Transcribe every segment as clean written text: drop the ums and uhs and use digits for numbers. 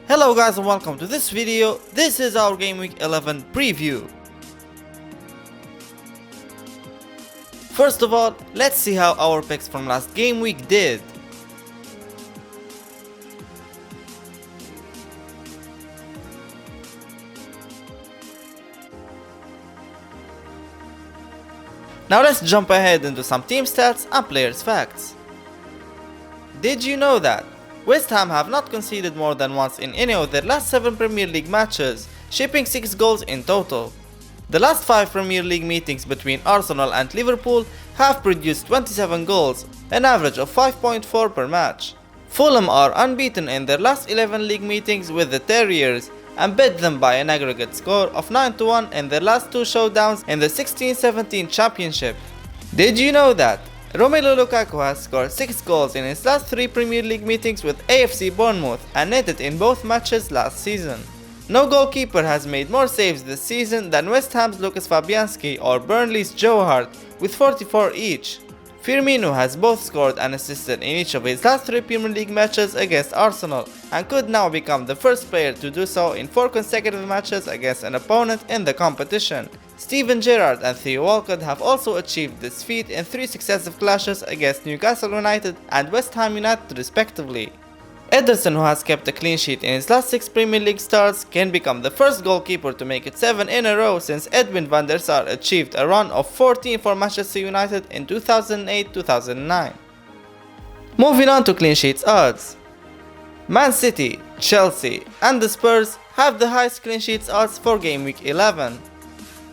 Hello guys and welcome to this video. This is our Game Week 11 preview. First of all, let's see how our picks from last game week did. Now let's jump ahead into some team stats and players facts. Did you know that West Ham have not conceded more than once in any of their last 7 Premier League matches, shipping 6 goals in total? The last 5 Premier League meetings between Arsenal and Liverpool have produced 27 goals, an average of 5.4 per match. Fulham are unbeaten in their last 11 league meetings with the Terriers and beat them by an aggregate score of 9-1 in their last 2 showdowns in the 16-17 Championship. Did you know that Romelu Lukaku has scored 6 goals in his last 3 Premier League meetings with AFC Bournemouth and netted in both matches last season? No goalkeeper has made more saves this season than West Ham's Lucas Fabianski or Burnley's Joe Hart with 44 each. Firmino has both scored and assisted in each of his last 3 Premier League matches against Arsenal and could now become the first player to do so in 4 consecutive matches against an opponent in the competition. Steven Gerrard and Theo Walcott have also achieved this feat in 3 successive clashes against Newcastle United and West Ham United respectively. Ederson, who has kept a clean sheet in his last 6 Premier League starts, can become the first goalkeeper to make it 7 in a row since Edwin van der Sar achieved a run of 14 for Manchester United in 2008-2009. Moving on to clean sheets odds. Man City, Chelsea and the Spurs have the highest clean sheets odds for Game Week 11.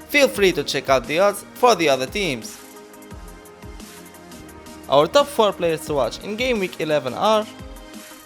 Feel free to check out the odds for the other teams. Our top 4 players to watch in Game Week 11 are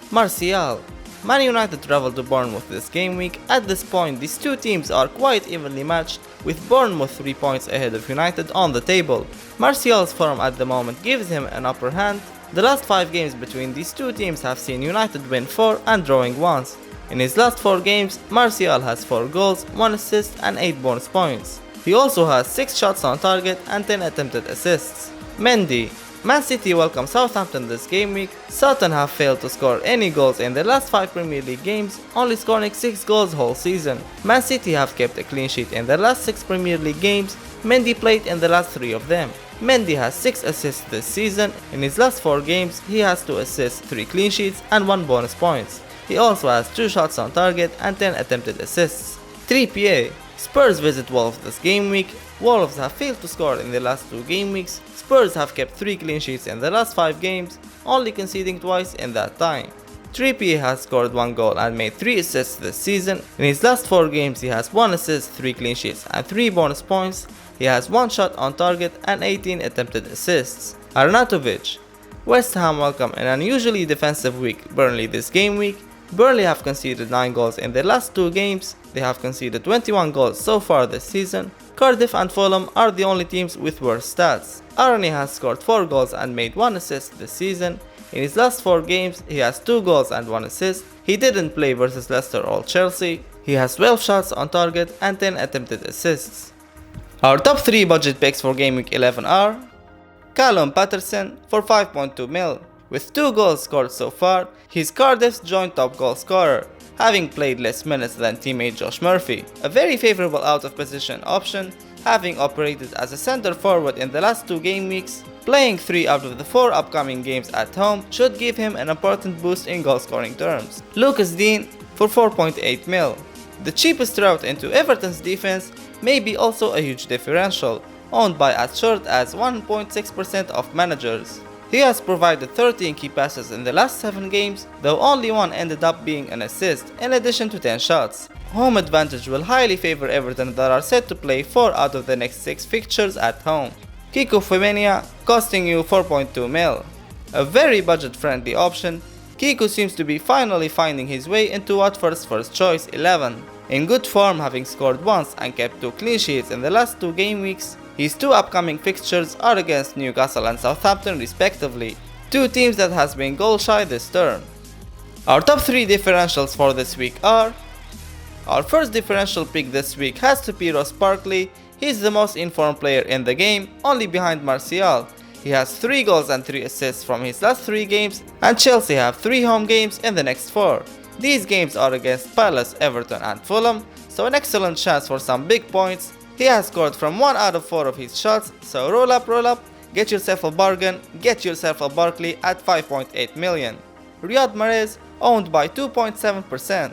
Martial. Man United travel to Bournemouth this game week. At this point, these two teams are quite evenly matched, with Bournemouth 3 points ahead of United on the table. Martial's form at the moment gives him an upper hand. The last 5 games between these two teams have seen United win 4 and drawing once. In his last 4 games, Martial has 4 goals, 1 assist and 8 bonus points. He also has 6 shots on target and 10 attempted assists. Mendy. Man City welcome Southampton this game week. Southampton have failed to score any goals in their last 5 Premier League games, only scoring 6 goals whole season. Man City have kept a clean sheet in their last 6 Premier League games. Mendy played in the last 3 of them. Mendy has 6 assists this season. In his last 4 games, he has 2 assists, 3 clean sheets and 1 bonus points. He also has 2 shots on target and 10 attempted assists. 3PA. Spurs visit Wolves this game week. Wolves have failed to score in the last 2 game weeks. Spurs have kept 3 clean sheets in the last 5 games, only conceding twice in that time. Trippier has scored 1 goal and made 3 assists this season. In his last 4 games he has 1 assist, 3 clean sheets and 3 bonus points. He has 1 shot on target and 18 attempted assists. Arnautovic. West Ham welcome an unusually defensive week Burnley this game week. Burnley have conceded 9 goals in their last 2 games. They have conceded 21 goals so far this season. Cardiff and Fulham are the only teams with worse stats. Arnie has scored 4 goals and made 1 assist this season. In his last 4 games, he has 2 goals and 1 assist. He didn't play versus Leicester or Chelsea. He has 12 shots on target and 10 attempted assists. Our top 3 budget picks for Game Week 11 are Callum Patterson for 5.2 mil. With 2 goals scored so far, he's Cardiff's joint top goal scorer, having played less minutes than teammate Josh Murphy. A very favourable out of position option, having operated as a centre forward in the last 2 game weeks. Playing 3 out of the 4 upcoming games at home should give him an important boost in goal scoring terms. Lucas Dean for 4.8 mil. The cheapest route into Everton's defence may be also a huge differential, owned by as short as 1.6% of managers. He has provided 13 key passes in the last 7 games, though only 1 ended up being an assist, in addition to 10 shots. Home advantage will highly favour Everton that are set to play 4 out of the next 6 fixtures at home. Kiko Femenia costing you 4.2 mil. A very budget friendly option, Kiko seems to be finally finding his way into Watford's first choice 11. In good form, having scored once and kept 2 clean sheets in the last 2 game weeks, his 2 upcoming fixtures are against Newcastle and Southampton respectively, 2 teams that has been goal shy this term. Our top 3 differentials for this week are: our first differential pick this week has to be Ross Barkley. He's the most informed player in the game, only behind Martial. He has 3 goals and 3 assists from his last 3 games, and Chelsea have 3 home games in the next 4. These games are against Palace, Everton and Fulham, so an excellent chance for some big points. He has scored from 1 out of 4 of his shots, so roll up, get yourself a bargain, get yourself a Barkley at 5.8 million. Riyad Mahrez owned by 2.7%.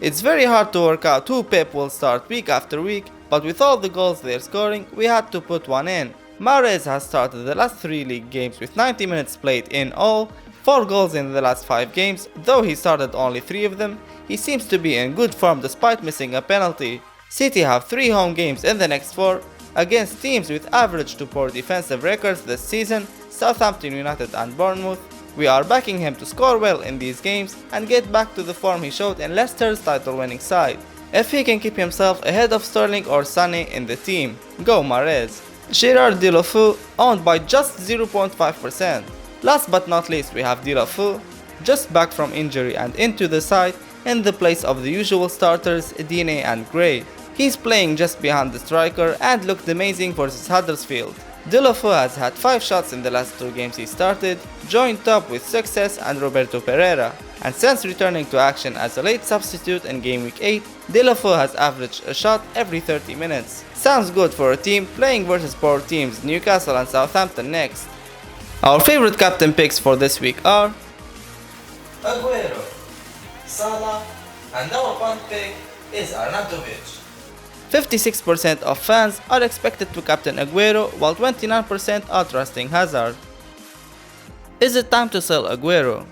It's very hard to work out who Pep will start week after week, but with all the goals they're scoring, we had to put one in. Mahrez has started the last 3 league games with 90 minutes played in all, 4 goals in the last 5 games, though he started only 3 of them. He seems to be in good form despite missing a penalty. City have 3 home games in the next 4, against teams with average to poor defensive records this season, Southampton United and Bournemouth. We are backing him to score well in these games and get back to the form he showed in Leicester's title-winning side. If he can keep himself ahead of Sterling or Sané in the team, go Mahrez. Gerard Deulofeu owned by just 0.5%. Last but not least, we have Deulofeu, just back from injury and into the side in the place of the usual starters Digne and Gray. He's playing just behind the striker and looked amazing versus Huddersfield. Deulofeu has had 5 shots in the last 2 games he started, joined top with Success and Roberto Pereira, and since returning to action as a late substitute in Gameweek 8, Deulofeu has averaged a shot every 30 minutes. Sounds good for a team playing versus poor teams Newcastle and Southampton next. Our favorite captain picks for this week are Aguero, Salah, and our punt pick is Arnautovic. 56% of fans are expected to captain Aguero, while 29% are trusting Hazard. Is it time to sell Aguero?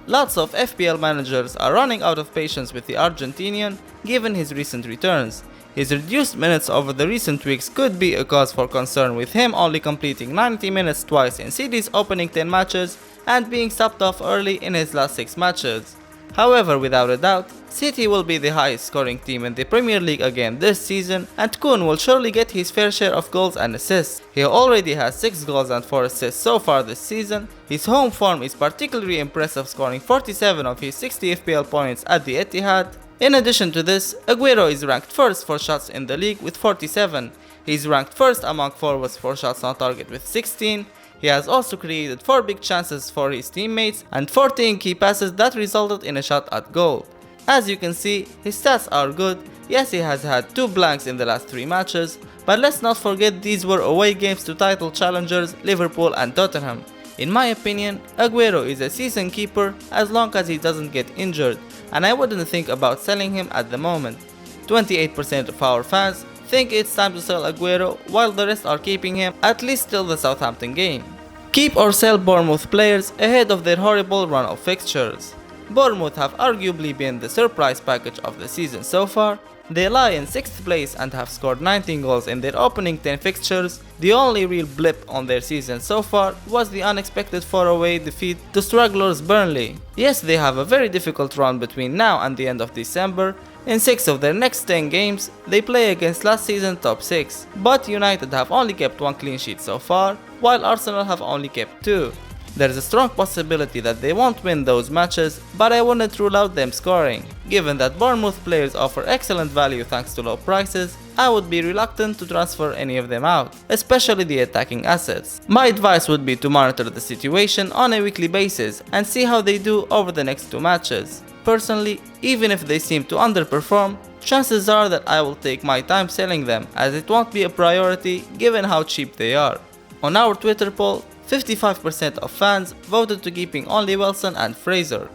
Lots of FPL managers are running out of patience with the Argentinian given his recent returns. His reduced minutes over the recent weeks could be a cause for concern, with him only completing 90 minutes twice in City's opening 10 matches and being subbed off early in his last 6 matches. However, without a doubt, City will be the highest scoring team in the Premier League again this season, and Kun will surely get his fair share of goals and assists. He already has 6 goals and 4 assists so far this season. His home form is particularly impressive, scoring 47 of his 60 FPL points at the Etihad. In addition to this, Aguero is ranked first for shots in the league with 47. He's ranked first among forwards for shots on target with 16. He has also created 4 big chances for his teammates and 14 key passes that resulted in a shot at goal. As you can see, his stats are good. Yes, he has had 2 blanks in the last 3 matches, but let's not forget these were away games to title challengers Liverpool and Tottenham. In my opinion, Aguero is a season keeper as long as he doesn't get injured, and I wouldn't think about selling him at the moment. 28% of our fans think it's time to sell Aguero, while the rest are keeping him at least till the Southampton game. Keep or sell Bournemouth players ahead of their horrible run of fixtures. Bournemouth have arguably been the surprise package of the season so far. They lie in 6th place and have scored 19 goals in their opening 10 fixtures. The only real blip on their season so far was the unexpected 4-away defeat to strugglers Burnley. Yes, they have a very difficult run between now and the end of December. In 6 of their next 10 games, they play against last season's top 6, but United have only kept 1 clean sheet so far, while Arsenal have only kept 2. There is a strong possibility that they won't win those matches, but I wouldn't rule out them scoring. Given that Bournemouth players offer excellent value thanks to low prices, I would be reluctant to transfer any of them out, especially the attacking assets. My advice would be to monitor the situation on a weekly basis and see how they do over the next 2 matches. Personally, even if they seem to underperform, chances are that I will take my time selling them, as it won't be a priority given how cheap they are. On our Twitter poll, 55% of fans voted to keeping only Wilson and Fraser.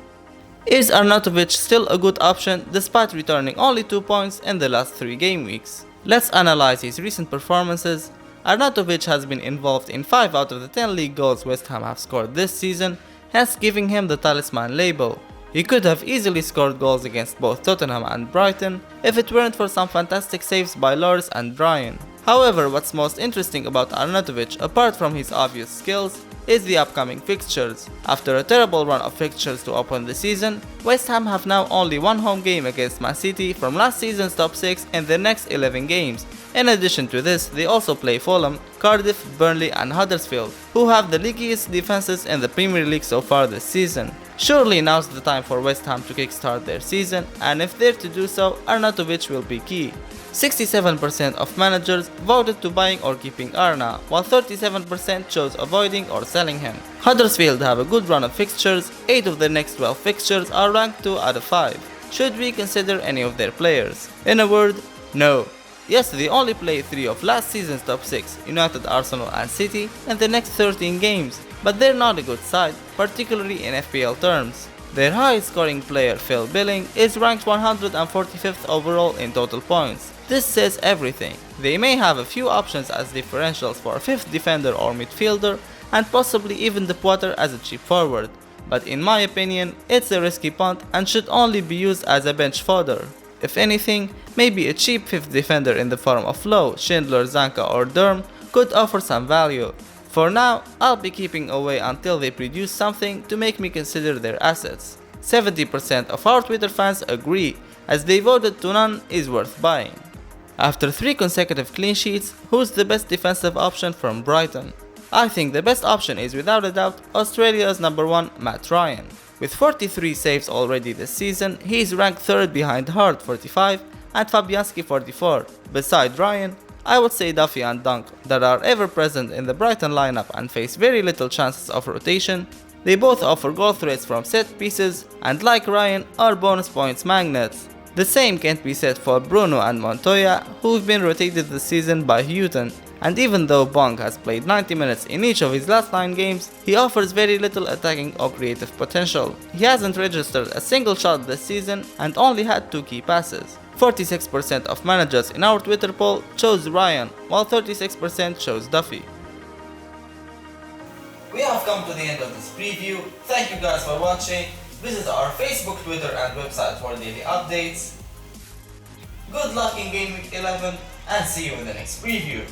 Is Arnautovic still a good option despite returning only 2 points in the last 3 game weeks? Let's analyze his recent performances. Arnautovic has been involved in 5 out of the 10 league goals West Ham have scored this season, hence giving him the talisman label. He could have easily scored goals against both Tottenham and Brighton if it weren't for some fantastic saves by Loris and Bryan. However, what's most interesting about Arnautovic, apart from his obvious skills, is the upcoming fixtures. After a terrible run of fixtures to open the season, West Ham have now only 1 home game against Man City from last season's top 6 in their next 11 games. In addition to this, they also play Fulham, Cardiff, Burnley and Huddersfield, who have the leakiest defenses in the Premier League so far this season. Surely now's the time for West Ham to kickstart their season, and if they're to do so, Arnautovic will be key. 67% of managers voted to buying or keeping Arna, while 37% chose avoiding or selling him. Huddersfield have a good run of fixtures, 8 of their next 12 fixtures are ranked 2 out of 5. Should we consider any of their players? In a word, no. Yes, they only played 3 of last season's top 6, United, Arsenal and City, in the next 13 games, but they're not a good side, particularly in FPL terms. Their highest scoring player, Phil Billing, is ranked 145th overall in total points. This says everything. They may have a few options as differentials for a 5th defender or midfielder, and possibly even the Potter as a cheap forward, but in my opinion, it's a risky punt and should only be used as a bench fodder. If anything, maybe a cheap 5th defender in the form of Lowe, Schindler, Zanka or Durm could offer some value. For now, I'll be keeping away until they produce something to make me consider their assets. 70% of our Twitter fans agree, as they voted to none is worth buying. After 3 consecutive clean sheets, who's the best defensive option from Brighton? I think the best option is without a doubt Australia's number 1 Matt Ryan. With 43 saves already this season, he is ranked 3rd behind Hart 45 and Fabianski 44. Beside Ryan, I would say Duffy and Dunk that are ever present in the Brighton lineup and face very little chances of rotation. They both offer goal threats from set pieces and, like Ryan, are bonus points magnets. The same can't be said for Bruno and Montoya, who've been rotated this season by Houghton, and even though Bong has played 90 minutes in each of his last 9 games, he offers very little attacking or creative potential. He hasn't registered a single shot this season and only had 2 key passes. 46% of managers in our Twitter poll chose Ryan, while 36% chose Duffy. We have come to the end of this preview. Thank you guys for watching. Visit our Facebook, Twitter and website for daily updates. Good luck in Game Week 11 and see you in the next preview.